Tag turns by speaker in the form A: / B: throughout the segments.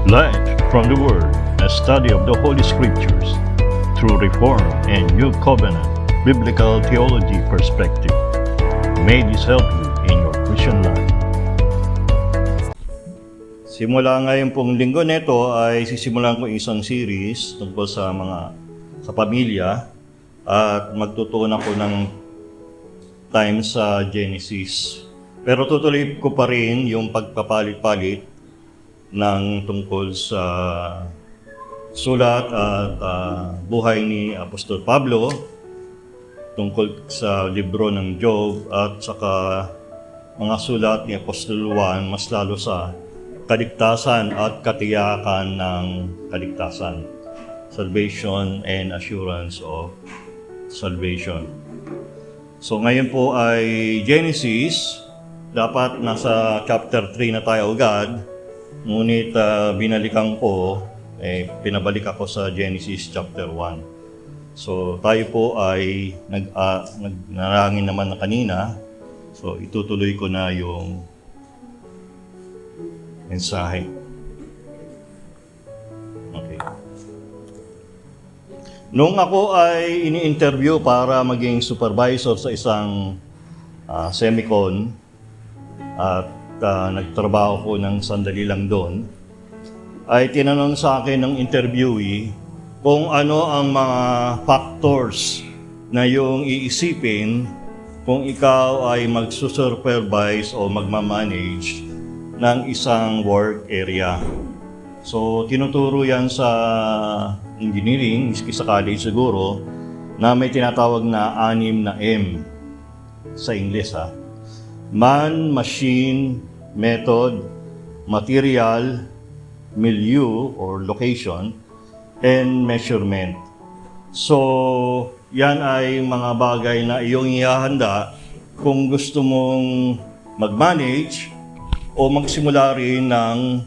A: Light from the Word, a study of the Holy Scriptures through Reform and New Covenant Biblical Theology perspective. May this help you in your Christian life. Simula ngayon pong linggo nito ay sisimulan ko isang series tungkol sa pamilya at magtutuon ako ng time sa Genesis. Pero tutuloy ko pa rin yung pagpapalit-palit ng tungkol sa sulat at buhay ni Apostol Pablo, tungkol sa libro ng Job at saka mga sulat ni Apostol Juan, mas lalo sa kaligtasan at katiyakan ng kaligtasan. Salvation and assurance of salvation. So ngayon po ay Genesis, dapat nasa chapter 3 na tayo agad. Ngunit binalikan ko, pinabalik ako sa Genesis chapter 1. So tayo po ay nagnarangin naman na kanina. So itutuloy ko na yung mensahe. Okay. Noong ako ay ini-interview para maging supervisor sa isang semicon at nagtrabaho ko ng sandali lang doon, ay tinanong sa akin ng interviewee kung ano ang mga factors na yung iisipin kung ikaw ay magsusupervise o magmamanage ng isang work area. So, tinuturo yan sa engineering, miski sa college siguro, na may tinatawag na 6 na M sa English ha. Man, machine, method, material, milieu or location, and measurement. So, yan ay mga bagay na iyong ihahanda kung gusto mong mag-manage o magsimula rin ng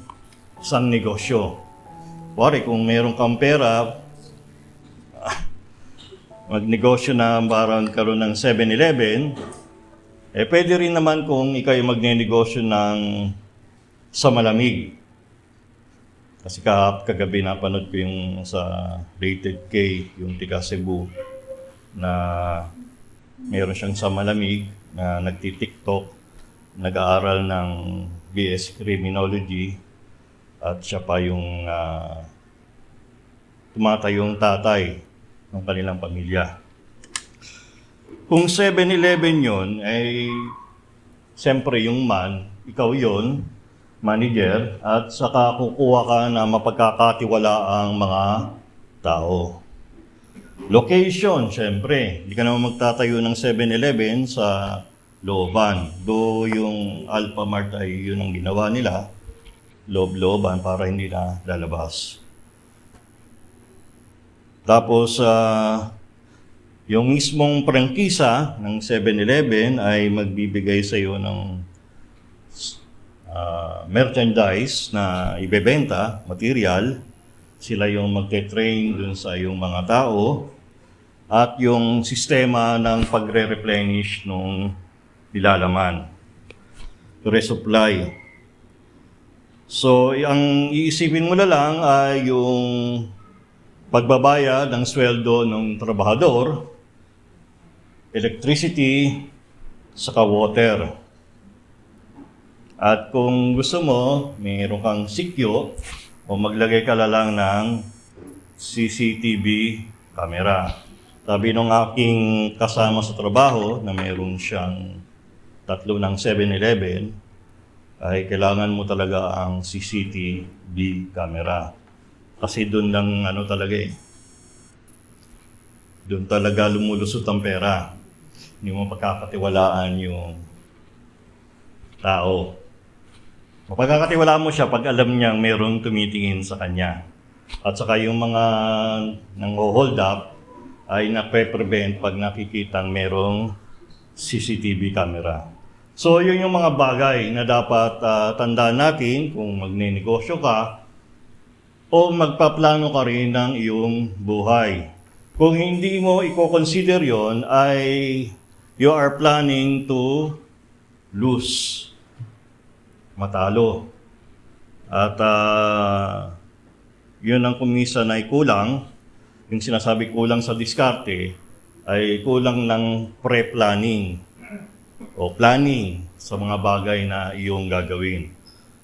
A: isang negosyo. Wari, kung meron kang pera, magnegosyo na parang karoon ng 7-Eleven, pwede rin naman kung ikaw ay magnenegosyo ng sa malamig. Kasi kagabi napanood ko yung sa Rated K, yung tiga Cebu, na meron siyang sa malamig na nagti-TikTok, nag-aaral ng BS Criminology, at siya pa yung tumatayong tatay ng kanilang pamilya. Kung 7-Eleven yun, ay siyempre yung man, ikaw yun, manager, at saka kukuha ka na mapagkakatiwala ang mga tao. Location, siyempre, hindi ka naman magtatayo ng 7-Eleven sa looban. Do yung Alphamart ay yun ang ginawa nila, loob-looban para hindi na lalabas. Tapos, yung mismong prangkisa ng 7-Eleven ay magbibigay sa iyo ng merchandise na ibebenta, material. Sila yung magte-train dun sa yung mga tao at yung sistema ng pagre-replenish nung nilalaman. Resupply. So, ang iisipin mo na lang ay yung pagbabayad ng sweldo ng trabahador, electricity, saka water. At kung gusto mo, mayroon kang sikyo o maglagay ka lang ng CCTV camera. Sabi nung aking kasama sa trabaho na mayroon siyang 3 ng 7-Eleven, ay kailangan mo talaga ang CCTV camera. Kasi doon lang doon talaga lumulusot ang pera. Hindi mo pagkakatiwalaan yung tao. Mapagkakatiwalaan mo siya pag alam niyang mayroong tumitingin sa kanya. At saka yung mga nang-hold up ay nape-prevent pag nakikitang mayroong CCTV camera. So yun yung mga bagay na dapat tandaan natin kung magnenegosyo ka o magpaplano ka rin ng iyong buhay. Kung hindi mo i-consider yon ay you are planning to lose, matalo. At yun ang kumisa na kulang. Yung sinasabi kulang sa diskarte ay kulang ng pre-planning o planning sa mga bagay na iyong gagawin.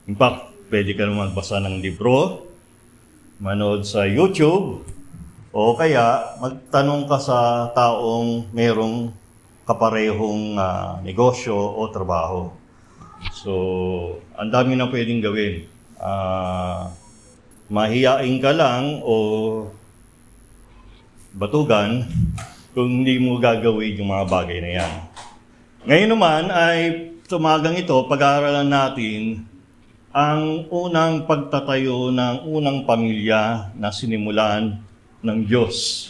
A: In fact, pwede ka magbasa ng libro, manood sa YouTube, o kaya magtanong ka sa taong merong kaparehong negosyo o trabaho. So, ang dami na pwedeng gawin. Mahiyain ka lang o batugan kung hindi mo gagawin yung mga bagay na yan. Ngayon naman ay tumagang ito, pag-aaralan natin ang unang pagtatayo ng unang pamilya na sinimulan ng Diyos.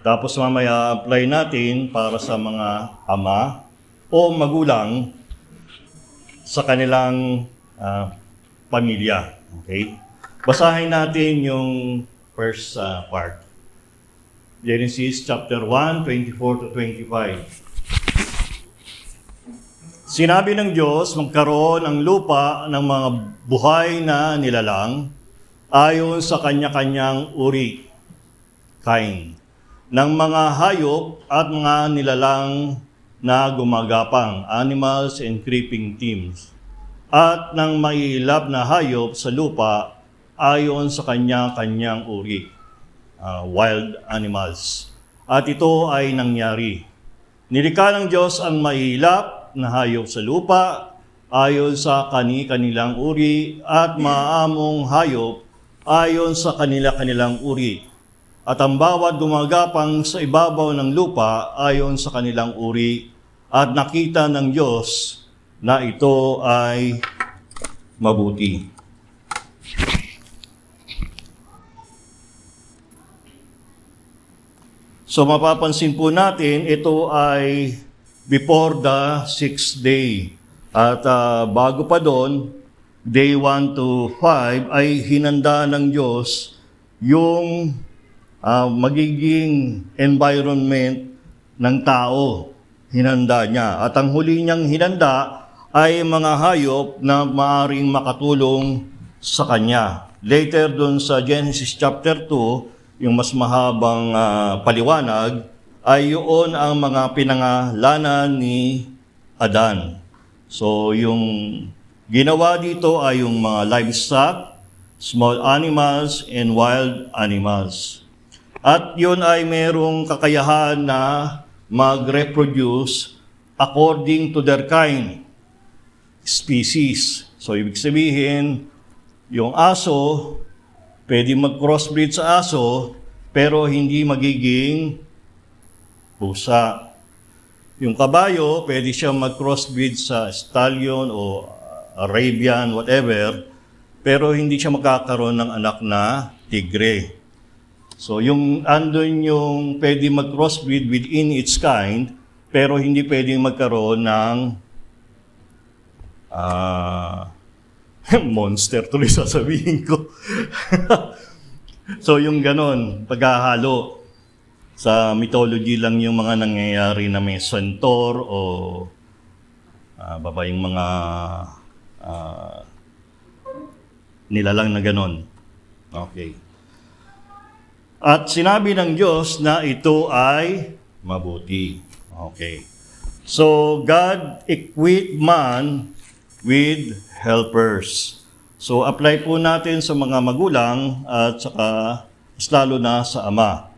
A: Tapos mamaya apply natin para sa mga ama o magulang sa kanilang pamilya. Okay? Basahin natin yung first part. Genesis chapter 1, 24 to 25. Sinabi ng Diyos, magkaroon ang lupa ng mga buhay na nilalang ayon sa kanya-kanyang uri, kind, ng mga hayop at mga nilalang na gumagapang, animals and creeping things, at ng mailap na hayop sa lupa ayon sa kanya-kanyang uri, wild animals. At ito ay nangyari. Nilikha ng Diyos ang mailap na hayop sa lupa ayon sa kanilang uri at maamong hayop ayon sa kanilang uri. At ang bawat gumagapang sa ibabaw ng lupa ayon sa kanilang uri. At nakita ng Diyos na ito ay mabuti. So mapapansin po natin, ito ay before the 6th day. At bago pa doon, day 1 to 5 ay hinanda ng Diyos yung magiging environment ng tao. Hinanda niya. At ang huli niyang hinanda ay mga hayop na maaring makatulong sa kanya. Later doon sa Genesis chapter 2, yung mas mahabang paliwanag, ay yun ang mga pinangalanan ni Adan. So yung ginawa dito ay yung mga livestock, small animals, and wild animals. At yun ay merong kakayahan na mag-reproduce according to their kind, species. So ibig sabihin, yung aso, pwede mag-crossbreed sa aso, pero hindi magiging pusa. Yung kabayo, pwede siya mag-crossbreed sa stallion o Arabian, whatever, pero hindi siya magkakaroon ng anak na tigre. So yung andun yung pwede mag-crossbreed within its kind, pero hindi pwedeng magkaroon ng monster tuloy sasabihin ko. So yung ganon, paghahalo. Sa mythology lang yung mga nangyayari na may centaur o yung mga nilalang na ganon. Okay. At sinabi ng Diyos na ito ay mabuti. Okay. So God equipped man with helpers. So apply po natin sa mga magulang at saka mas lalo na sa ama.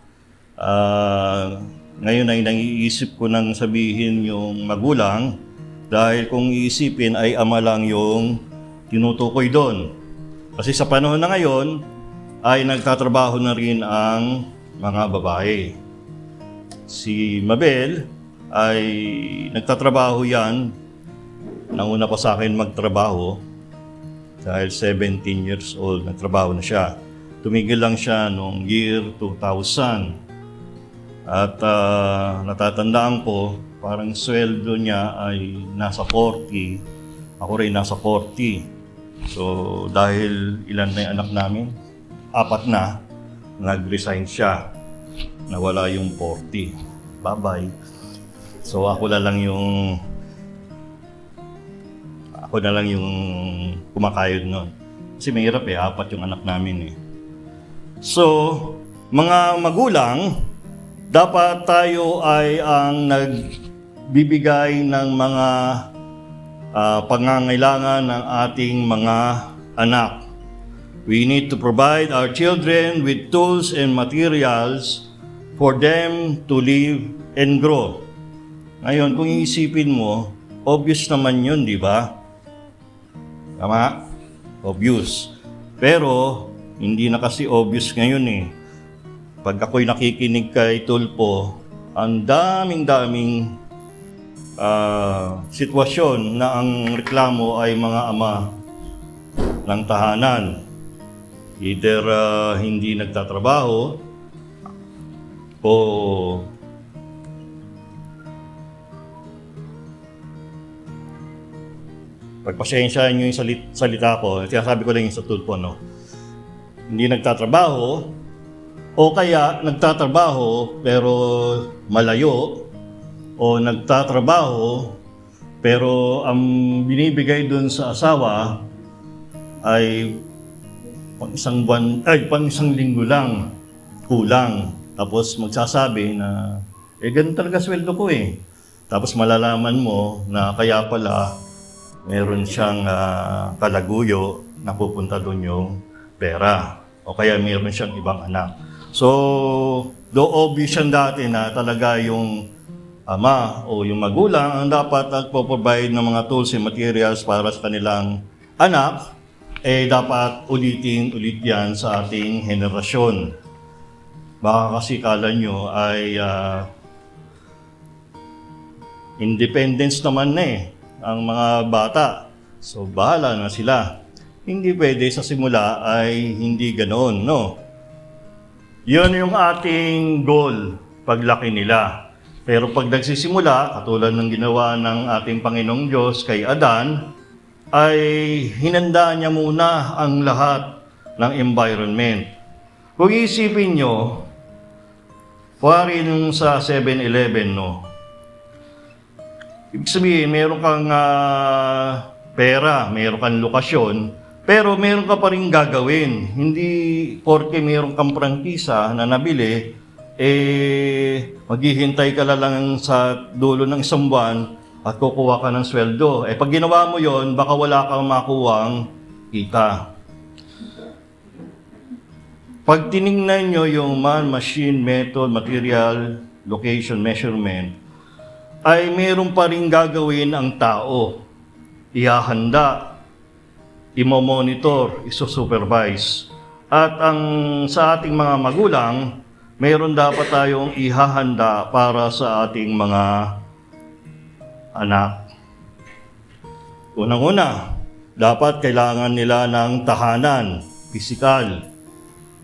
A: Ngayon ay naiisip ko nang sabihin yung magulang dahil kung iisipin ay ama lang yung tinutukoy doon. Kasi sa panahon na ngayon ay nagtatrabaho na rin ang mga babae. Si Mabel ay nagtatrabaho yan. Nauna pa sa akin magtrabaho dahil 17 years old, nagtrabaho na siya. Tumigil lang siya noong year 2000. At natatandaan ko, parang sweldo niya ay nasa 40. Ako rin nasa 40. So dahil ilan na yung anak namin, 4 na, nag-resign siya. Nawala yung 40. Bye-bye. So ako na lang yung kumakayod nun. Kasi mahirap eh, 4 yung anak namin eh. So, mga magulang, dapat tayo ay ang nagbibigay ng mga pangangailangan ng ating mga anak. We need to provide our children with tools and materials for them to live and grow. Ngayon, kung iisipin mo, obvious naman yun, di ba? Tama? Obvious. Pero, hindi na kasi obvious ngayon eh. Pag ako'y nakikinig kay Tulpo, ang daming sitwasyon na ang reklamo ay mga ama ng tahanan. Either hindi nagtatrabaho o pagpasensyahan nyo yung salita ko, sinasabi ko lang yung sa Tulpo, no? Hindi nagtatrabaho o kaya nagtatrabaho pero malayo o nagtatrabaho pero ang binibigay dun sa asawa ay pang isang linggo lang kulang. Tapos magsasabi na ganun talaga sweldo ko eh. Tapos malalaman mo na kaya pala meron siyang kalaguyo na pupunta doon yung pera o kaya meron siyang ibang anak. So, obvious yan dati na talaga yung ama o yung magulang ang dapat nagpo-provide ng mga tools and materials para sa kanilang anak, dapat ulit yan sa ating henerasyon. Baka kasi kala nyo ay independence naman na ang mga bata. So, bahala na sila. Hindi pwede sa simula ay hindi ganoon, no? Yun yung ating goal paglaki nila. Pero pag nagsisimula, katulad ng ginawa ng ating Panginoong Diyos kay Adan, ay hinanda niya muna ang lahat ng environment. Kung iisipin nyo, pari nung sa 7-Eleven, no? Ibig sabihin, meron kang pera, meron kang lokasyon, pero meron ka pa rin gagawin. Hindi porke meron kang prangkisa na nabili, maghihintay ka lang sa dulo ng isang buwan at kukuha ka ng sweldo. Pag ginawa mo yon, baka wala kang makuwang kita. Pag tinignan nyo yung man, machine, method, material, location, measurement, ay meron pa rin gagawin ang tao. Ihahanda, imo-monitor, iso-supervise. At sa ating mga magulang, meron dapat tayong ihahanda para sa ating mga anak. Unang-una, dapat kailangan nila ng tahanan, pisikal.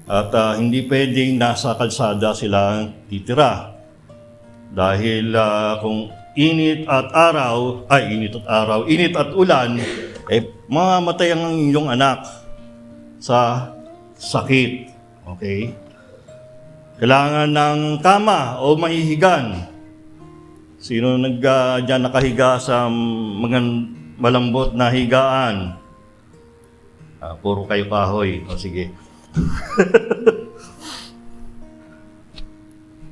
A: At hindi pwedeng nasa kalsada sila titira. Dahil kung init at ulan, mamamatay ang inyong anak sa sakit. Okay? Kailangan ng kama o mahihigan. Sino dyan nakahiga sa mga malambot na higaan? Puro kayo kahoy. O sige.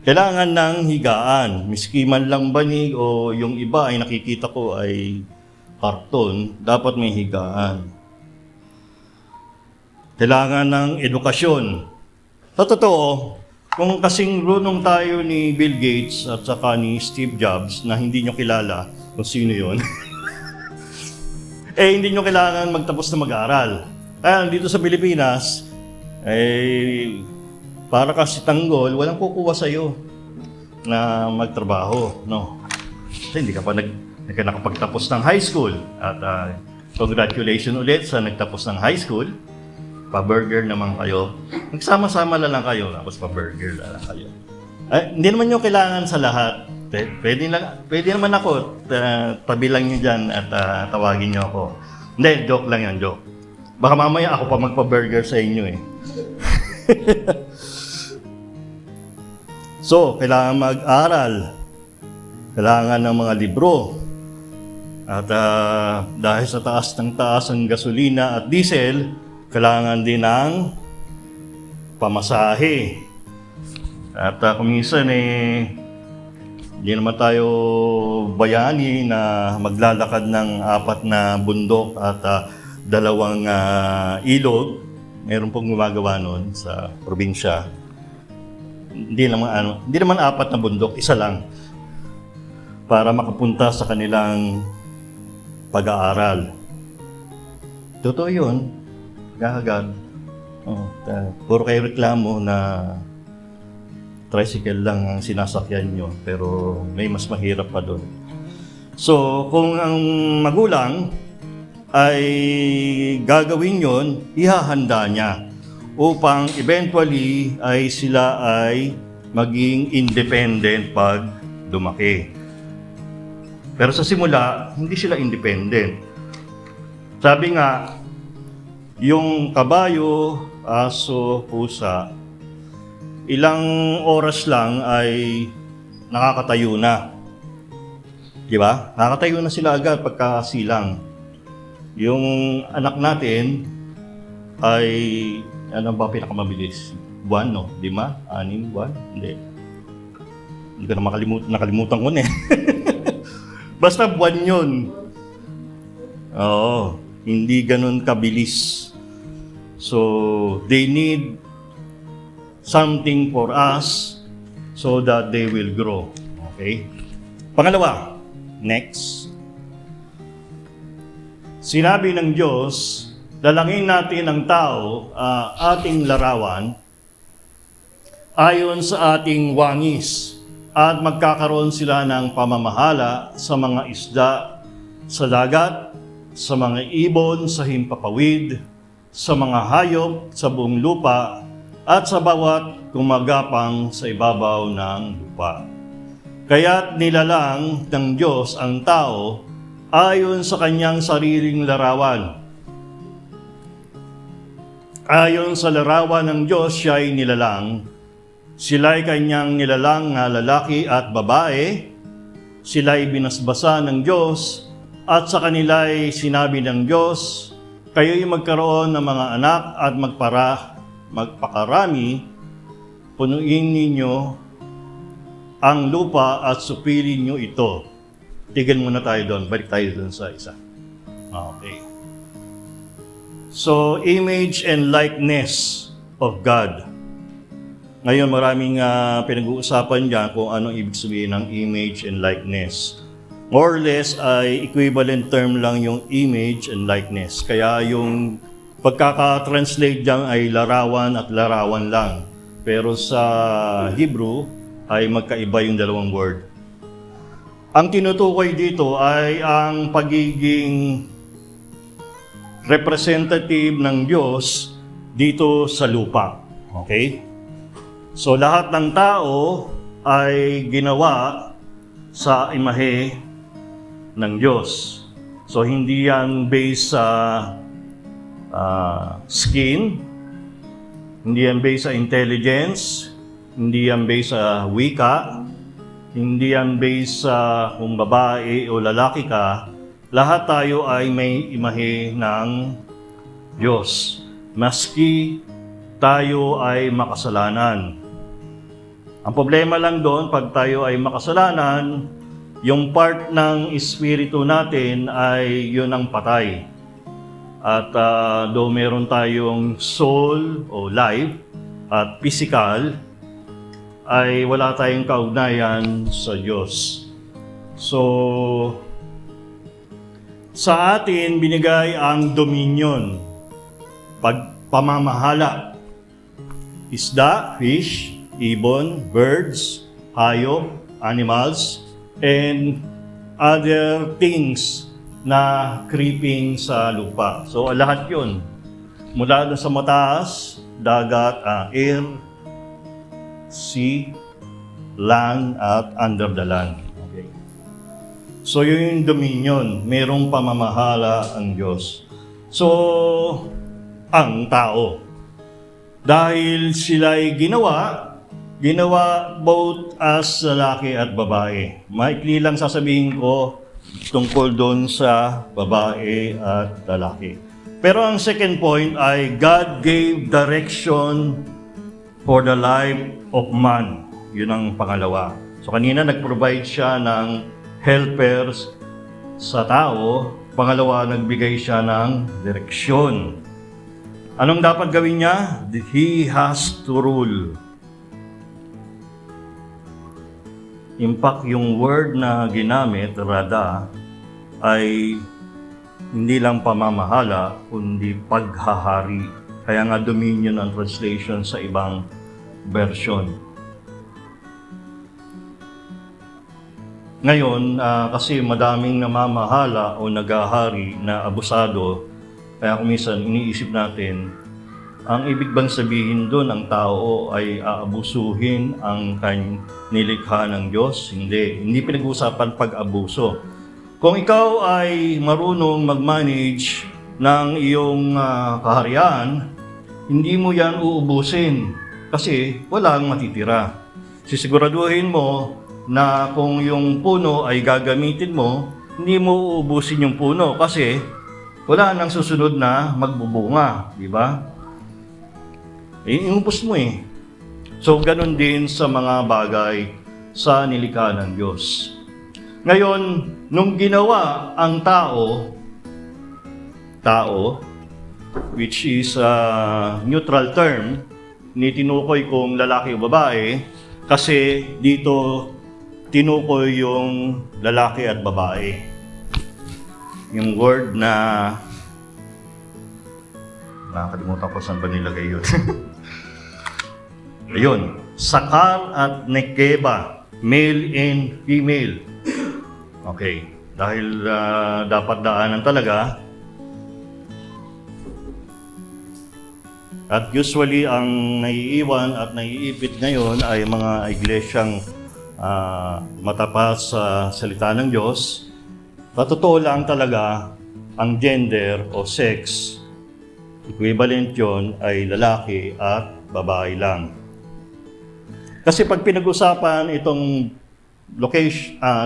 A: Kailangan ng higaan. Miski man lang banig o yung iba ay nakikita ko ay karton, dapat may higaan. Kailangan ng edukasyon. Sa totoo, kung kasing runong tayo ni Bill Gates at saka ni Steve Jobs na hindi nyo kilala kung sino yun, hindi nyo kailangan magtapos na mag-aaral. Kaya dito sa Pilipinas, para kasi tanggol, walang kukuha sa'yo na magtrabaho, no? Kasi hindi ka pa nakapagtapos ng high school. At congratulations ulit sa nagtapos ng high school. Pa-burger naman kayo. Magsama-sama na lang kayo, tapos pa-burger na lang kayo. Hindi naman nyo kailangan sa lahat. Pwede naman ako. Tabi lang nyo dyan at tawagin nyo ako. Hindi, joke lang yan, joke. Baka mamaya ako pa magpa-burger sa inyo eh. So, kailangan mag-aral. Kailangan ng mga libro. At dahil sa taas ng taas ang gasolina at diesel, kailangan din ng pamasahe. At kung minsan hindi naman tayo bayani na maglalakad ng 4 na bundok at 2 ilog. Meron pong gumagawa noon sa probinsya. Hindi naman 4 na bundok, isa lang. Para makapunta sa kanilang pag-aaral. Totoo yun. Gagag. Puro kayo reklamo na tricycle lang ang sinasakyan nyo, pero may mas mahirap pa doon. So, kung ang magulang ay gagawin yon, ihahanda niya upang eventually ay sila ay maging independent pag lumaki. Pero sa simula, hindi sila independent. Sabi nga, yung kabayo, aso, pusa, ilang oras lang ay nakakatayo na. Di ba? Nakakatayo na sila agad pagkasilang. Yung anak natin ay, ano ba pinakamabilis? Buwan, no? 5? 6 buwan? Hindi. Hindi ko na nakalimutan ko na eh. Basta buwan yun. Oo. Hindi ganun kabilis. So, they need something for us so that they will grow. Okay? Pangalawa, next. Sinabi ng Diyos, dalangin natin ang tao, ating larawan, ayon sa ating wangis, at magkakaroon sila ng pamamahala sa mga isda sa dagat, sa mga ibon sa himpapawid, sa mga hayop sa buong lupa, at sa bawat gumagapang sa ibabaw ng lupa. Kaya't nilalang ng Diyos ang tao ayon sa kanyang sariling larawan. Ayon sa larawan ng Diyos, siya ay nilalang. Sila'y kanyang nilalang na lalaki at babae. Sila'y binasbasa ng Diyos at sa kanila'y sinabi ng Diyos, kayo'y magkaroon ng mga anak at magpakarami, punuin ninyo ang lupa at supilin nyo ito. Tigil muna tayo doon. Balik tayo doon sa isa. Okay. So, image and likeness of God. Ngayon, maraming pinag-uusapan dyan kung anong ibig sabihin ng image and likeness. More or less ay equivalent term lang yung image and likeness. Kaya yung pagkaka-translate dyan ay larawan at larawan lang. Pero sa Hebrew ay magkaiba yung dalawang word. Ang tinutukoy dito ay ang pagiging representative ng Diyos dito sa lupa. Okay? So lahat ng tao ay ginawa sa imahe ng Diyos. So hindi yan based sa skin, hindi yan based sa intelligence, hindi yan based sa wika, hindi yan based sa kung babae o lalaki ka. Lahat tayo ay may imahe ng Diyos. Maski tayo ay makasalanan. Ang problema lang doon, pag tayo ay makasalanan, yung part ng espiritu natin ay yun ang patay. At though meron tayong soul o life at physical, ay wala tayong kaugnayan sa Diyos. So, sa atin binigay ang dominion, pamamahala. Isda, fish, ibon, birds, hayop, animals, and other things na creeping sa lupa. So lahat yun. Mula sa mataas, dagat, air, sea, land, at under the land. Okay. So yun yung dominion. Merong pamamahala ang Diyos. So, ang tao. Dahil sila'y ginawa both as lalaki at babae. Maikli lang sasabihin ko tungkol doon sa babae at lalaki. Pero ang second point ay God gave direction for the life of man. Yun ang pangalawa. So kanina nag-provide siya ng helpers sa tao. Pangalawa, nagbigay siya ng direksyon. Anong dapat gawin niya? He has to rule. In fact, yung word na ginamit, rada, ay hindi lang pamamahala, kundi paghahari. Kaya nga dominion ang translation sa ibang version. Ngayon, kasi madaming namamahala o naghahari na abusado, kaya kung minsan iniisip natin, ang ibig bang sabihin doon ang tao ay aabusuhin ang nilikha ng Diyos? Hindi pinag-uusapan pag-abuso. Kung ikaw ay marunong mag-manage ng iyong kaharian, hindi mo yan uubusin kasi walang matitira. Sisiguraduhin mo na kung yung puno ay gagamitin mo, hindi mo uubusin yung puno kasi wala nang susunod na magbubunga, di ba? Iubos mo eh. So, ganun din sa mga bagay sa nilikha ng Diyos. Ngayon, nung ginawa ang tao, which is a neutral term, tinukoy kung lalaki o babae, kasi dito tinukoy yung lalaki at babae. Yung word na nakakalimutan ko saan ba nilagay yun. Ayun, Sakar at Nekeba, male and female. Okay, dahil dapat daanan talaga. At usually, ang naiiwan at naiipit ngayon ay mga iglesyang matapat sa salita ng Diyos. Sa totoo lang talaga, ang gender o sex, equivalent yon ay lalaki at babae lang. Kasi pag pinag-usapan itong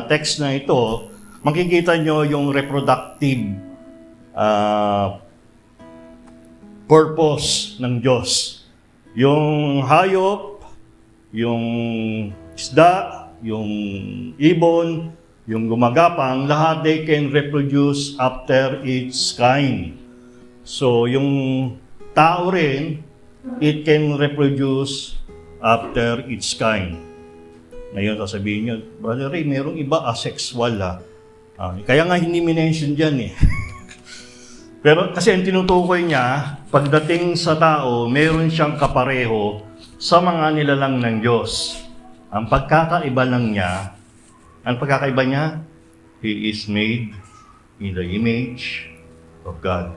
A: text na ito, makikita nyo yung reproductive purpose ng Diyos. Yung hayop, yung isda, yung ibon, yung gumagapang, lahat they can reproduce after its kind. So, yung tao rin, it can reproduce after its kind. Ngayon, sasabihin nyo, Brother Ray, merong iba asexual kaya nga hindi minention dyan eh. Pero kasi ang tinutukoy niya, pagdating sa tao, meron siyang kapareho sa mga nilalang ng Diyos. Ang pagkakaiba niya, He is made in the image of God.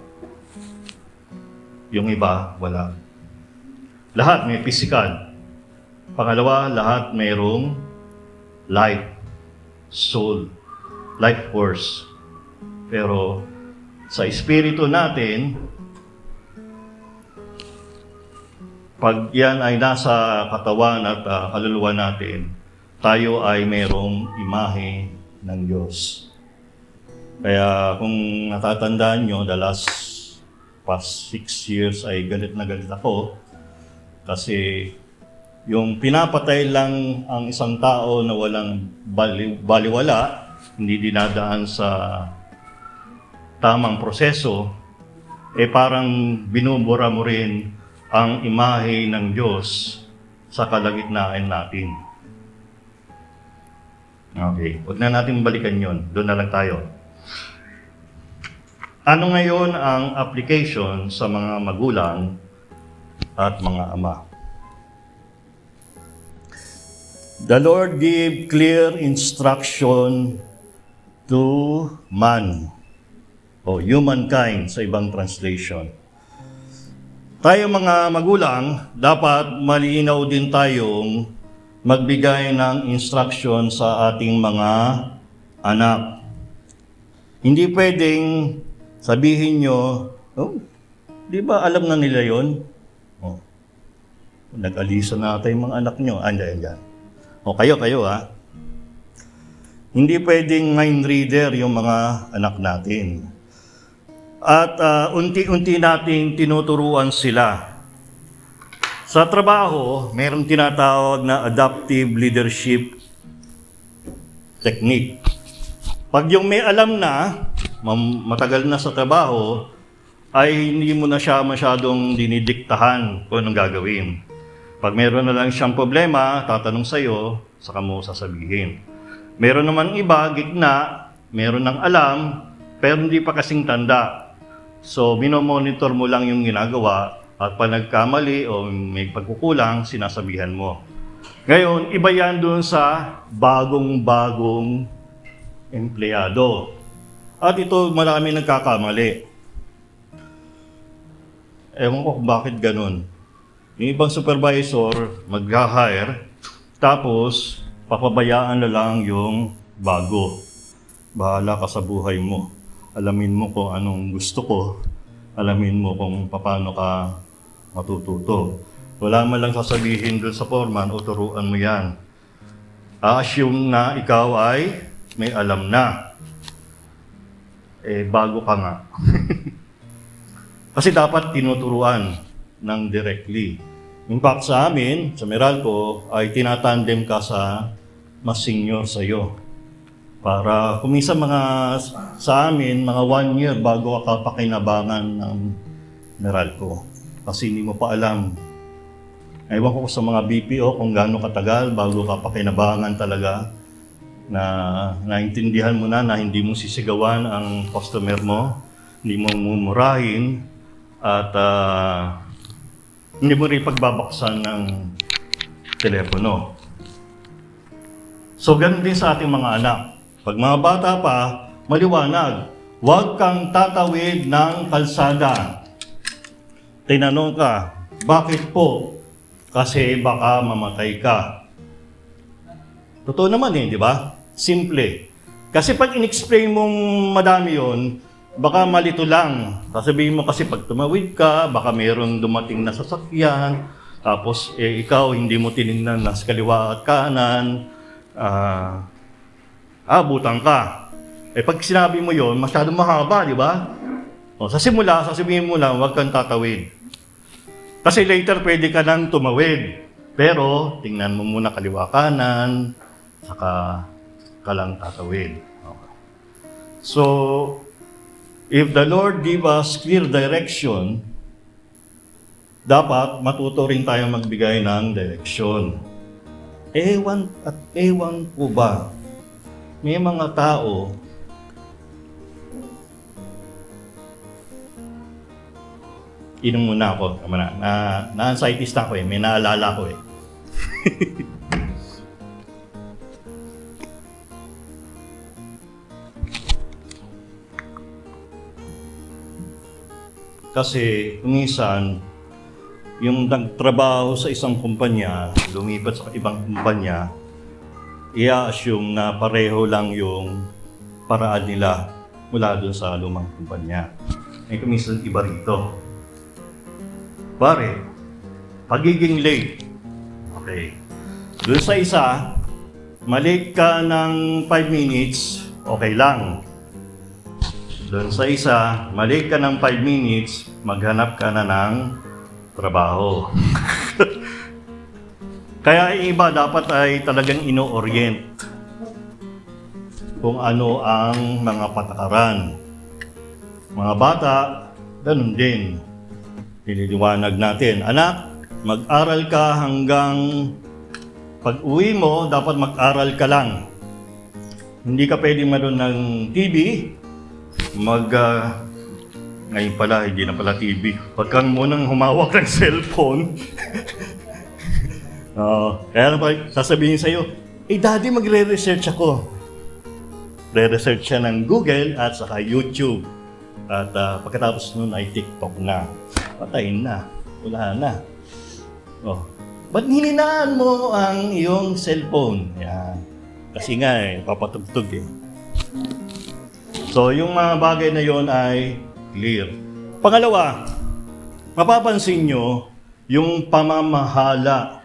A: Yung iba, wala. Lahat may physical. Pangalawa, lahat mayroong life, soul, life force. Pero sa espiritu natin, pag yan ay nasa katawan at kaluluwa natin, tayo ay mayroong imahe ng Diyos. Kaya kung natatandaan nyo, the past 6 years ay galit na galit ako kasi yung pinapatay lang ang isang tao na walang baliwala, hindi dinadaan sa tamang proseso, parang binubura mo rin ang imahe ng Diyos sa kalagitnaan natin. Okay, huwag na natin balikan yon. Doon na lang tayo. Ano ngayon ang application sa mga magulang at mga ama? The Lord gave clear instruction to man o humankind sa ibang translation. Tayo mga magulang, dapat malinaw din tayong magbigay ng instruction sa ating mga anak. Hindi pwedeng sabihin nyo, di ba alam na nila yon? Nag-alisa na tayo mga anak nyo. Andyan. Kayo Hindi pwedeng mind reader yung mga anak natin. At unti-unti nating tinuturuan sila. Sa trabaho, mayroong tinatawag na adaptive leadership technique. Pag yung may alam na, matagal na sa trabaho, ay hindi mo na siya masyadong dinidiktahan kung anong gagawin. Pag meron na lang siyang problema, tatanong sa'yo, saka mo sasabihin. Meron naman iba, gitna, meron ng alam, pero hindi pa kasing tanda. So, minomonitor mo lang yung ginagawa at pag nagkamali o may pagkukulang, sinasabihan mo. Ngayon, iba yan doon sa bagong-bagong empleyado. At ito, marami nagkakamali. Ewan ko kung bakit ganun. Yung ibang supervisor, mag-hire, tapos papabayaan na lang yung bago. Bahala ka sa buhay mo. Alamin mo kung anong gusto ko. Alamin mo kung paano ka matututo. Wala man lang sasabihin doon sa foreman o turuan mo yan. A-assume na ikaw ay may alam na. Bago ka nga. Kasi dapat tinuturuan ng directly. In fact, sa amin, sa Meralco, ay tinatandem ka sa mas senior sa'yo. Para kuminsan sa amin, mga 1 year bago ka pakinabangan ng Meralco. Kasi hindi mo pa alam. Ewan ko sa mga BPO kung gaano katagal bago ka pakinabangan talaga na naintindihan mo na hindi mo sisigawan ang customer mo, hindi mo mumurahin, at hindi mo rin pagbabaksan ng telepono. So, ganun din sa ating mga anak. Pag mga bata pa, maliwanag, huwag kang tatawid ng kalsada. Tinanong ka, bakit po? Kasi baka mamatay ka. Totoo naman di ba? Simple. Kasi pag in-explain mong madami yon, baka malito lang. Sasabihin mo kasi pag tumawid ka, baka mayroong dumating na sasakyan, tapos ikaw hindi mo tinignan na sa kaliwa at kanan, abutan ka. Pag sinabi mo yon, masyadong mahaba, di ba? Sa simula, sasabihin mo lang, huwag kang tatawid. Kasi later pwede ka nang tumawid. Pero, tingnan mo muna kaliwa kanan, saka ka lang tatawid. Okay. So, if the Lord give us clear direction, dapat matuto rin tayong magbigay ng direction. Ewan po ba, may mga tao inom muna ako. Na-anxieties na ako may naalala ko Kasi minsan, yung nagtrabaho sa isang kumpanya, lumipat sa ibang kumpanya, i-assume na pareho lang yung paraan nila mula doon sa lumang kumpanya. May kuminsan iba rito. Pare, pagiging late. Okay. Doon sa isa, malate ka ng 5 minutes, okay lang. Doon sa isa, malate ka ng 5 minutes, maghanap ka na ng trabaho. Kaya yung iba dapat ay talagang ino-orient kung ano ang mga patakaran. Mga bata, ganun din. Nililiwanag natin, anak, mag-aral ka hanggang pag-uwi mo, dapat mag-aral ka lang. Hindi ka pwedeng manood ng TV, ngayon pala, hindi na pala TV. Huwag kang munang humawak ng cellphone. Kaya sasabihin sa'yo, daddy, magre-research ako. Re-research siya ng Google at saka YouTube. At pagkatapos nun ay TikTok na. Patayin na. Wala na. Ba't hininaan mo ang iyong cellphone? Yan. Kasi nga papatugtog So, yung mga bagay na yon ay clear. Pangalawa, mapapansin nyo yung pamamahala.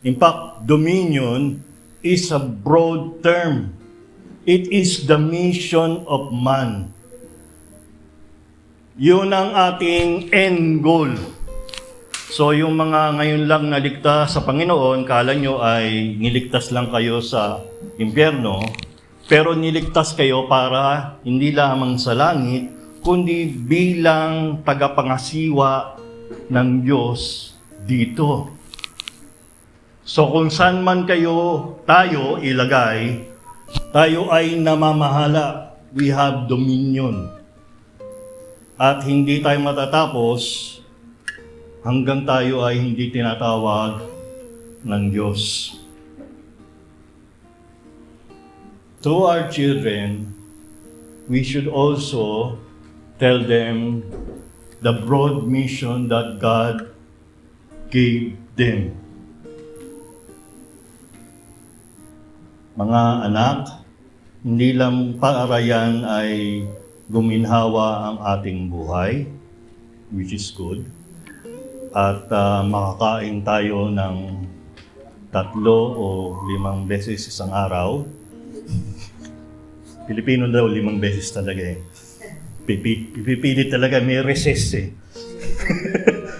A: In fact, dominion is a broad term. It is the mission of man. Yun ang ating end goal. So yung mga ngayon lang naligtas sa Panginoon, kala nyo ay niligtas lang kayo sa impyerno, pero niligtas kayo para hindi lamang sa langit, kundi bilang tagapangasiwa ng Diyos dito. So kung saan man tayo ilagay, tayo ay namamahala. We have dominion. At hindi tayo matatapos hanggang tayo ay hindi tinatawag ng Diyos. To our children, we should also tell them the broad mission that God gave them. Mga anak, hindi lang para yan ay guminhawa ang ating buhay, which is good, at makakain tayo ng 3 o 5 beses isang araw. Pilipino daw 5 beses talaga eh. Pipilit talaga, may recess eh.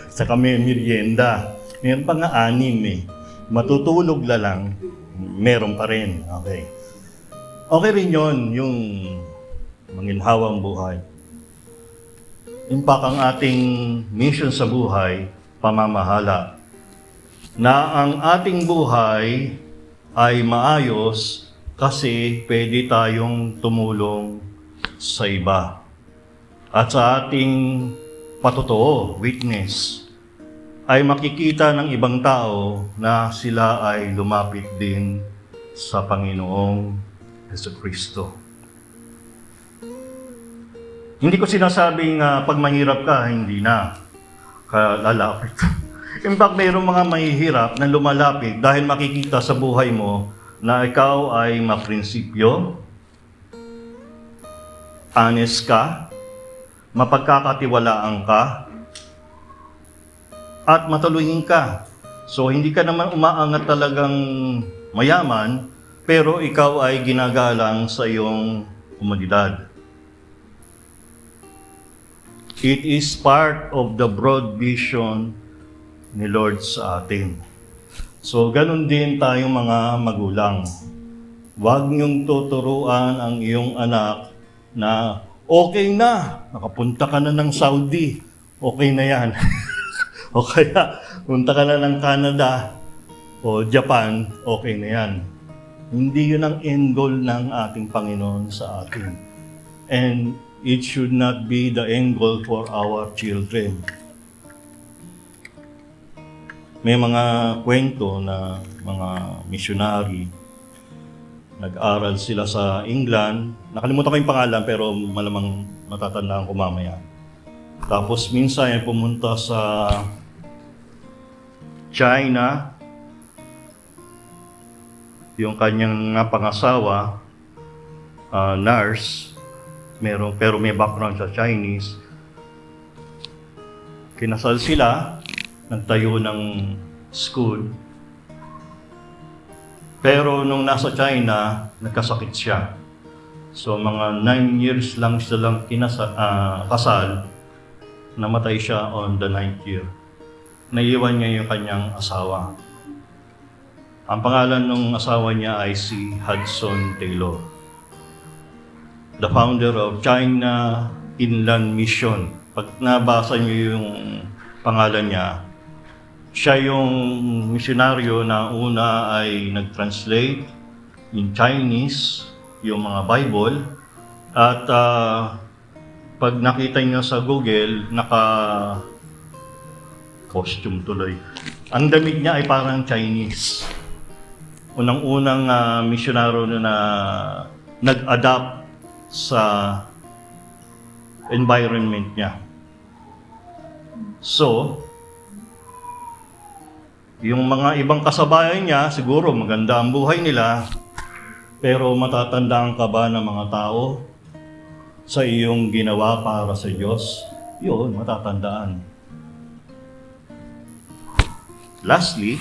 A: Saka may merienda. Meron pa nga 6 eh. Matutulog na lang, meron pa rin. Okay. Okay rin yun, yung manginhawang buhay. In fact, ang ating mission sa buhay, pamamahala, na ang ating buhay ay maayos kasi pwede tayong tumulong sa iba. At sa ating patotoo, witness, ay makikita ng ibang tao na sila ay lumapit din sa Panginoong Jesucristo. Hindi ko sinasabing pag mahirap ka, hindi na lalapit. In fact, mayroong mga mahihirap na lumalapit dahil makikita sa buhay mo na ikaw ay maprinsipyo, honest ka, mapagkakatiwalaan ka, at matuluyin ka. So, hindi ka naman umaangat talagang mayaman, pero ikaw ay ginagalang sa iyong komunidad. It is part of the broad vision ni Lord sa atin. So, ganun din tayong mga magulang. Huwag niyong tuturuan ang iyong anak na okay na, nakapunta ka na ng Saudi, okay na yan. O kaya, punta ka na ng Canada o Japan, okay na yan. Hindi yun ang end goal ng ating Panginoon sa atin. And it should not be the end goal for our children. May mga kwento na mga missionary, nag-aral sila sa England. Nakalimutan ko yung pangalan pero malamang matatandaan ko mamaya. Tapos minsan ay pumunta sa China, yung kanyang pangasawa, nurse, pero may background sa Chinese. Kinasal sila, nagtayo ng school. Pero nung nasa China, nagkasakit siya. So mga 9 years lang silang kasal, namatay siya on the 9th year. Naiwan niya yung kanyang asawa. Ang pangalan ng asawa niya ay si Hudson Taylor, the founder of China Inland Mission. Pag nabasa niyo yung pangalan niya, siya yung misyonaryo na una ay nag-translate in Chinese yung mga Bible. At pag nakita niyo sa Google, naka-costume tuloy. Ang damit niya ay parang Chinese. Unang-unang misyonaryo na nag-adapt sa environment niya. So, yung mga ibang kasabayan niya, siguro maganda ang buhay nila, pero matatandaan ka ba ng mga tao sa iyong ginawa para sa Diyos? Yun, matatandaan. Lastly,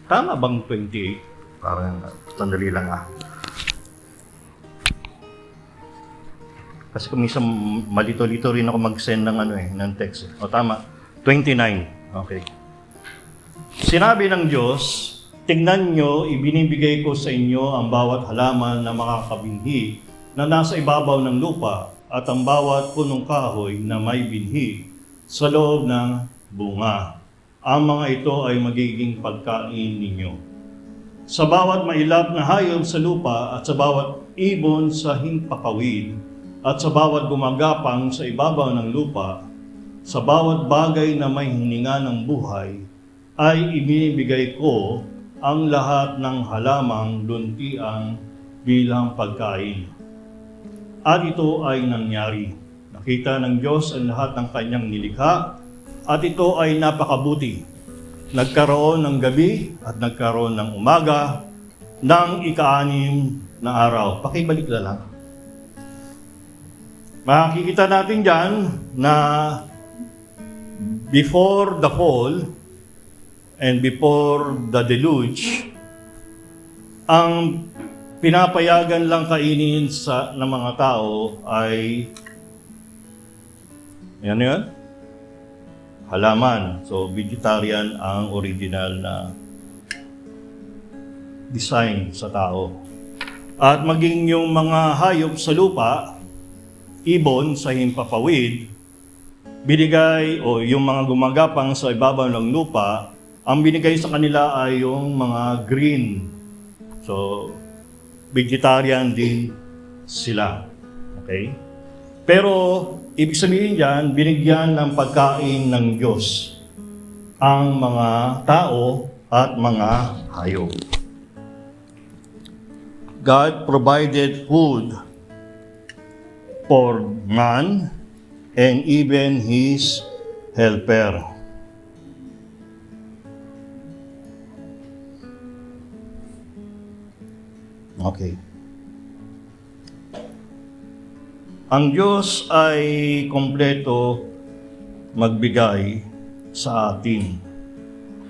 A: tama bang 28? Parang sandali lang Kasi minsan malito-lito rin ako mag-send ng ng text. O tama, 29. Okay. Sinabi ng Diyos, tingnan nyo, ibinibigay ko sa inyo ang bawat halaman na makakabinhi na nasa ibabaw ng lupa at ang bawat punong kahoy na may binhi sa loob ng bunga. Ang mga ito ay magiging pagkain ninyo. Sa bawat mailap na hayop sa lupa at sa bawat ibon sa himpapawid at sa bawat gumagapang sa ibabaw ng lupa, sa bawat bagay na may hininga ng buhay, ay ibinibigay ko ang lahat ng halamang luntiang bilang pagkain. At ito ay nangyari. Nakita ng Diyos ang lahat ng kanyang nilikha at ito ay napakabuti. Nagkaroon ng gabi at nagkaroon ng umaga ng ika-6 na araw. Pakibalik na lang. Makikita natin dyan na before the fall and before the deluge, ang pinapayagan lang kainin ng mga tao ay yan, halaman. So, vegetarian ang original na design sa tao. At maging yung mga hayop sa lupa, ibon sa himpapawid, binigay o yung mga gumagapang sa ibabaw ng lupa, ang binigay sa kanila ay yung mga green. So, vegetarian din sila. Okay? Pero, ibig sabihin dyan, binigyan ng pagkain ng Diyos ang mga tao at mga hayop. God provided food for man and even his helper. Okay. Ang Diyos ay kompleto magbigay sa atin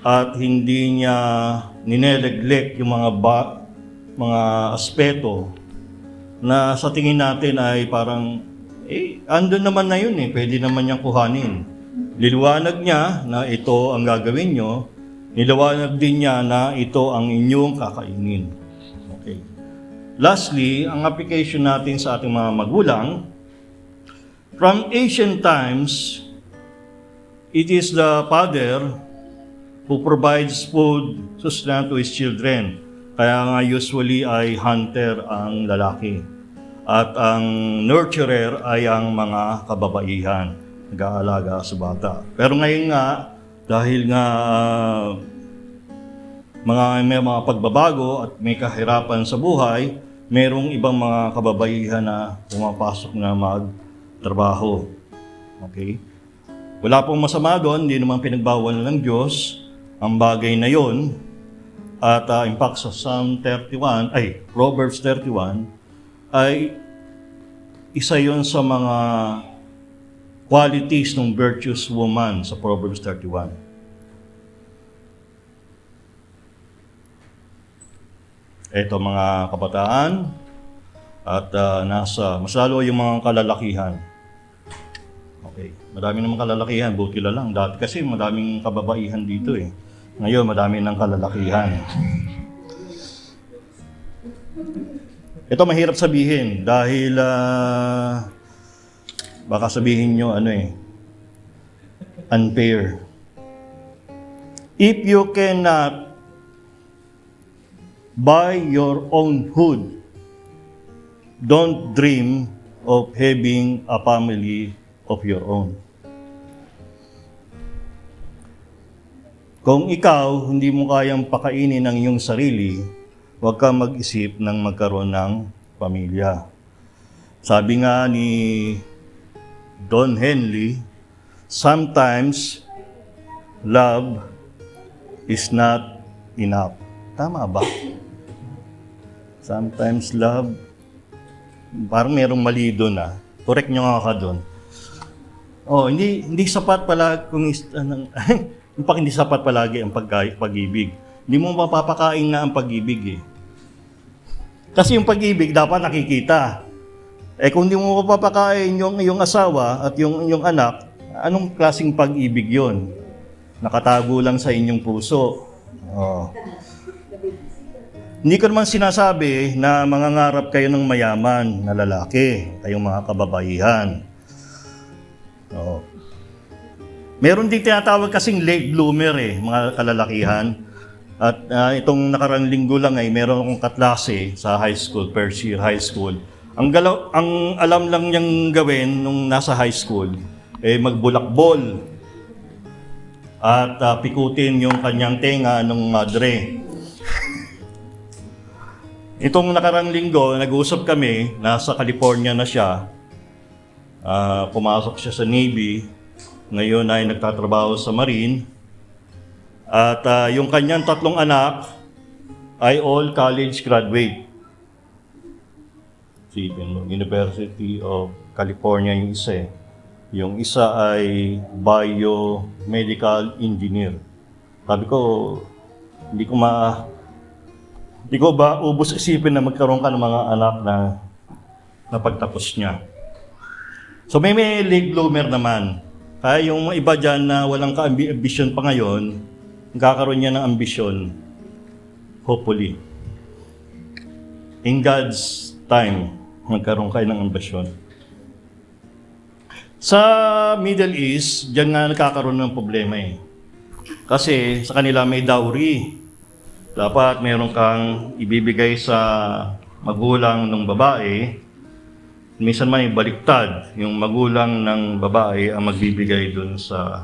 A: at hindi niya nineneglect yung mga aspeto na sa tingin natin ay parang andun naman na yun pwede naman niyang kuhanin. Liliwanag niya na ito ang gagawin nyo, niliwanag din niya na ito ang inyong kakainin. Okay. Lastly, ang application natin sa ating mga magulang, from ancient times, it is the father who provides food, sustenance to his children. Kaya nga usually ay hunter ang lalaki. At ang nurturer ay ang mga kababaihan, nag-aalaga sa bata. Pero ngayon nga, dahil nga may mga pagbabago at may kahirapan sa buhay, merong ibang mga kababaihan na pumapasok na magtrabaho. Okay? Wala pong masama doon, hindi naman pinagbawal ng Diyos ang bagay na yon. At in fact sa Proverbs 31 ay isa yon sa mga qualities ng virtuous woman sa Proverbs 31. Ito mga kabataan at mas lalo yung mga kalalakihan. Okay, madami namang kalalakihan, buti lang. Dati kasi madaming kababaihan dito Ngayon, madami ng kalalakihan. Ito mahirap sabihin dahil baka sabihin nyo unfair. If you cannot buy your own food, don't dream of having a family of your own. Kung ikaw hindi mo kayang pakainin ng iyong sarili, huwag kang mag-isip ng magkaroon ng pamilya. Sabi nga ni Don Henley, sometimes love is not enough. Tama ba? Sometimes love, parang merong mali doon Correct nyo nga ka doon. Hindi sapat pala kung hindi sapat palagi ang pag-ibig. Hindi mo mapapakain na ang pag-ibig Kasi yung pag-ibig dapat nakikita. Eh kung di mo papakain yung iyong asawa at yung iyong anak, anong klaseng pag-ibig yon? Nakatago lang sa inyong puso. Oh. Hindi ko naman sinasabi na mangangarap kayo ng mayaman na lalaki, kayong mga kababaihan. Oh. Meron din tinatawag kasing late bloomer mga kalalakihan. At itong nakarang linggo lang ay meron akong kaklase sa high school, first year high school. Ang alam lang niyang gawin nung nasa high school, magbulakbol at pikutin yung kanyang tenga ng madre. Itong nakarang linggo, nag-uusap kami, nasa California na siya. Pumasok siya sa Navy. Ngayon ay nagtatrabaho sa Marine. At yung kanyang 3 anak ay all college graduate. University of California yung isa. Yung isa ay biomedical engineer. Sabi ko, hindi ko ba ubos isipin na magkaroon ka ng mga anak na napagtapos niya. So may late bloomer naman. Kaya yung iba dyan na walang ka-ambition pa ngayon, magkakaroon niya ng ambisyon. Hopefully. In God's time, magkaroon kayo ng ambisyon. Sa Middle East, dyan nga nagkakaroon ng problema Kasi sa kanila may dowry. Dapat meron kang ibibigay sa magulang ng babae. Minsan man baliktad, yung magulang ng babae ang magbibigay dun sa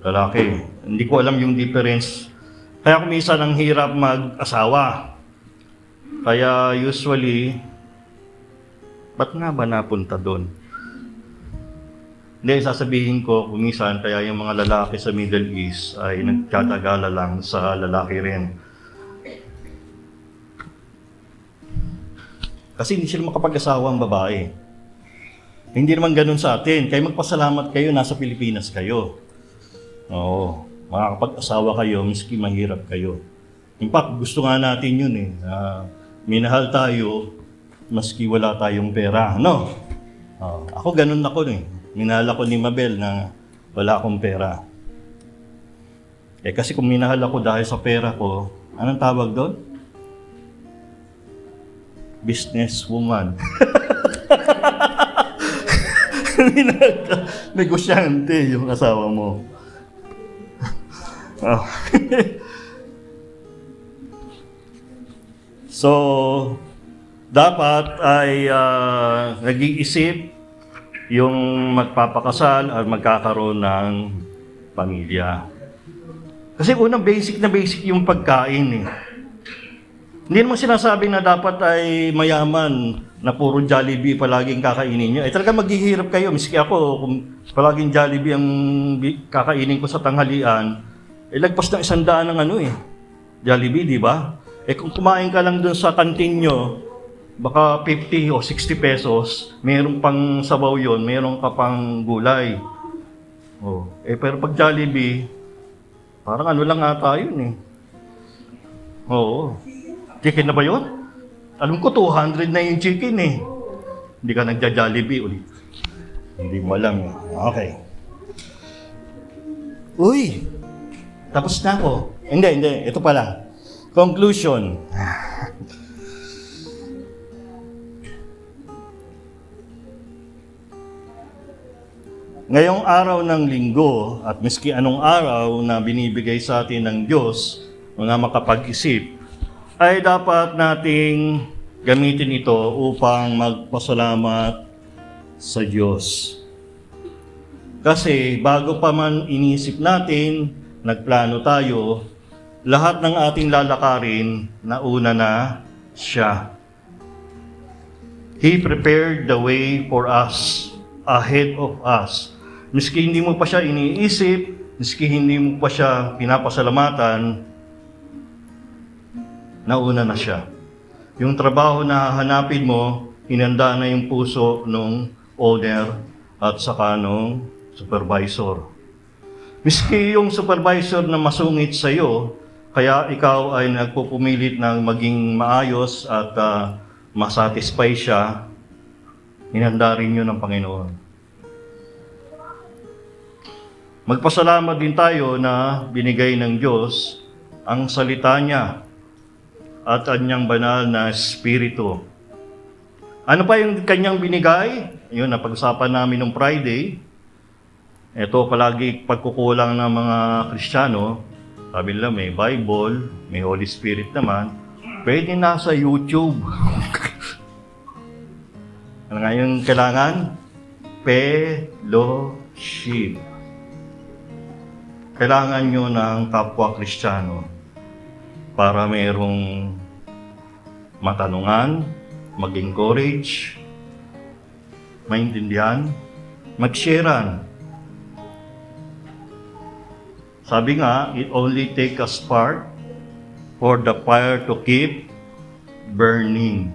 A: lalaki. Hindi ko alam yung difference. Kaya kung minsan ang hirap mag-asawa. Kaya usually, ba't nga ba napunta dun? Hindi, sasabihin ko kung minsan kaya yung mga lalaki sa Middle East ay nagtatagala lang sa lalaki rin. Kasi hindi sila makapag-asawa ang babae. Hindi naman ganun sa atin. Kaya magpasalamat kayo, nasa Pilipinas kayo. Oo, makakapag-asawa kayo, miski mahirap kayo. In fact, gusto nga natin yun minahal tayo, maski wala tayong pera. No? Ako ganun ako Minahal ako ni Mabel na wala akong pera. Kasi kung minahal ako dahil sa pera ko, anong tawag doon? Businesswoman. Negosyante yung asawa mo. So, dapat ay nag-iisip yung magpapakasal at magkakaroon ng pamilya. Kasi unang basic yung pagkain Hindi naman sinasabi na dapat ay mayaman na puro Jollibee palaging kakainin nyo. Talaga maghihirap kayo. Miski ako, kung palaging Jollibee ang kakainin ko sa tanghalian, lagpas na 100 ng Jollibee, di ba? Kung kumain ka lang dun sa kantin nyo, baka 50 o 60 pesos, mayroong pang sabaw yon, mayroong ka pang gulay. Pero pag Jollibee, parang lang ata yun Oo. Chicken na ba yun? Alam ko, 200 na yung chicken Hindi ka nagja-Jollibee ulit. Hindi mo alam Okay. Uy! Tapos na ako. Hindi. Ito pala. Conclusion. Ngayong araw ng linggo at miski anong araw na binibigay sa atin ng Diyos, mga makapag-isip, ay dapat nating gamitin ito upang magpasalamat sa Diyos. Kasi bago pa man inisip natin, nagplano tayo, lahat ng ating lalakarin, nauna na siya. He prepared the way for us, ahead of us. Miski hindi mo pa siya iniisip, miski hindi mo pa siya pinapasalamatan, nauna na siya. Yung trabaho na hahanapin mo, hinanda na yung puso ng owner at saka ng supervisor. Miski yung supervisor na masungit sa iyo, kaya ikaw ay nagpupumilit ng maging maayos at masatisfy siya, Hinanda rin yun ng Panginoon. Magpasalamat din tayo na binigay ng Diyos ang salita niya at kanyang banal na Espiritu. Ano pa yung kanyang binigay? Yun, napag-usapan namin nung Friday. Ito palagi pagkukulang ng mga Kristiyano. Sabi nila may Bible, may Holy Spirit naman. Pwede nasa YouTube. Ano nga yung kailangan? Fellowship. Kailangan nyo ng kapwa Kristiyano para mayroong matanungan, mag-encourage, maintindihan, mag-sharean. Sabi nga, it only takes a spark for the fire to keep burning.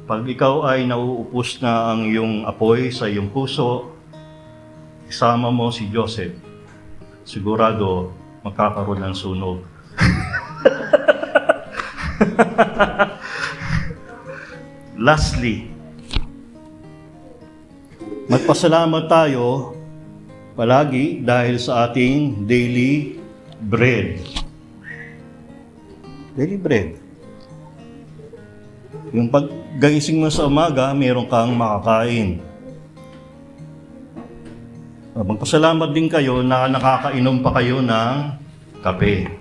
A: Pag ikaw ay nauupos na ang iyong apoy sa iyong puso, isama mo si Joseph, sigurado magkakaroon ng sunog. Lastly, magpasalamat tayo palagi dahil sa ating daily bread. Daily bread. Yung paggising mo sa umaga, meron kang makakain. Magpasalamat din kayo na nakakainom pa kayo ng kape.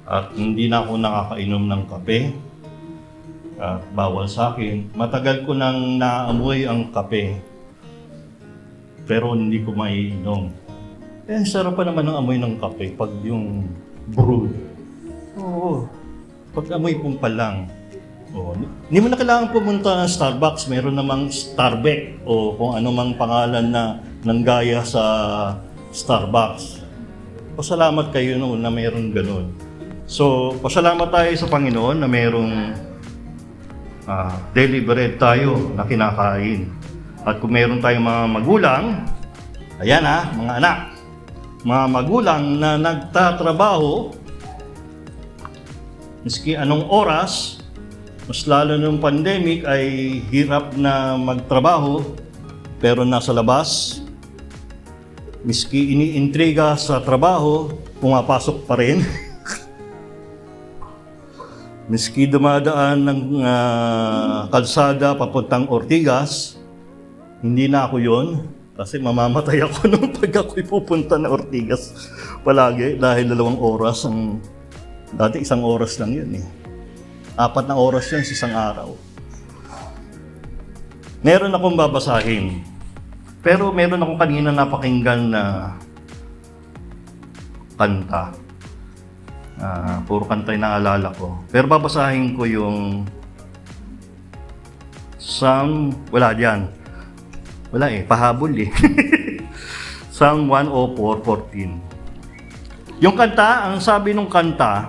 A: At hindi na ako nakakainom ng kape. Bawal sa akin. Matagal ko nang naamoy ang kape. Pero hindi ko maiinom. Sarap pa naman ang amoy ng kape pag yung brew. Oo. Pag amoy pumpa lang. Hindi mo na kailangan pumunta ng Starbucks. Meron namang Starbucks o kung ano mang pangalan na nanggaya sa Starbucks. Pasalamat kayo noon na meron ganun. So, pasalamat tayo sa Panginoon na merong daily bread tayo na kinakain. At kung meron tayong mga magulang, ayan mga anak, mga magulang na nagtatrabaho, miski anong oras, mas lalo nung pandemic ay hirap na magtrabaho, pero nasa labas, miski iniintriga sa trabaho, pumapasok pa rin. Miski dumadaan ng kalsada papuntang Ortigas, hindi na ako yon kasi mamamatay ako nung pag ako'y pupunta na Ortigas palagi dahil 2 oras ang dati 1 oras lang yun 4 na oras yun sa isang araw. Meron akong babasahin, pero meron akong kanina napakinggan na kanta. Puro kanta yung naalala ko. Pero babasahin ko yung Psalm, wala dyan. Wala pahabol Psalm 104:14. Yung kanta, ang sabi nung kanta,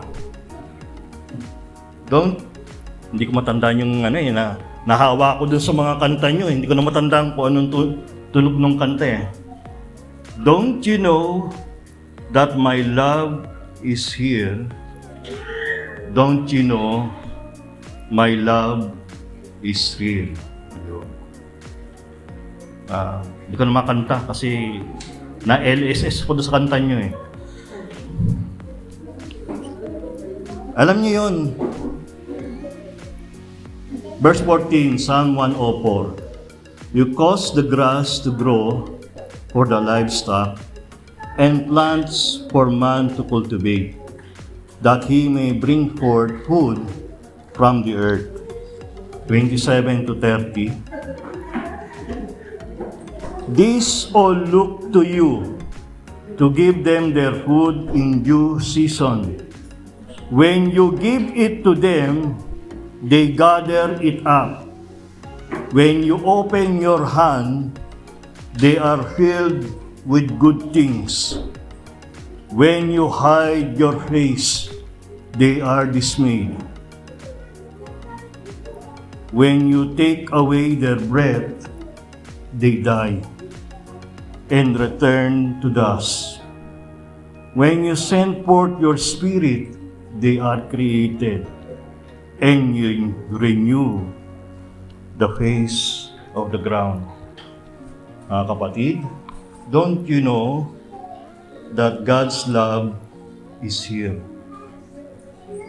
A: hindi ko matandaan yung na nahawa ko dun sa mga kanta nyo. Hindi ko na matandaan kung anong tunog ng kanta Don't you know that my love is here? Don't you know my love is real? Hindi ko na makanta kasi na LSS ko doon sa kanta nyo Alam niyo yun. Verse 14, Psalm 104. You cause the grass to grow for the livestock and plants for man to cultivate, that he may bring forth food from the earth. 27-30. These all look to you to give them their food in due season. When you give it to them, they gather it up. When you open your hand, they are filled with good things. When you hide your face, they are dismayed. When you take away their breath, they die and return to dust. When you send forth your spirit, they are created, and you renew the face of the ground. Mga kapatid, don't you know that God's love is here?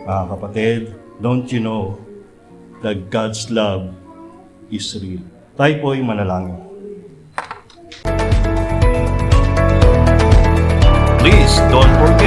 A: Mga kapatid, don't you know that God's love is real? Tayo po'y manalangin.
B: Please don't forget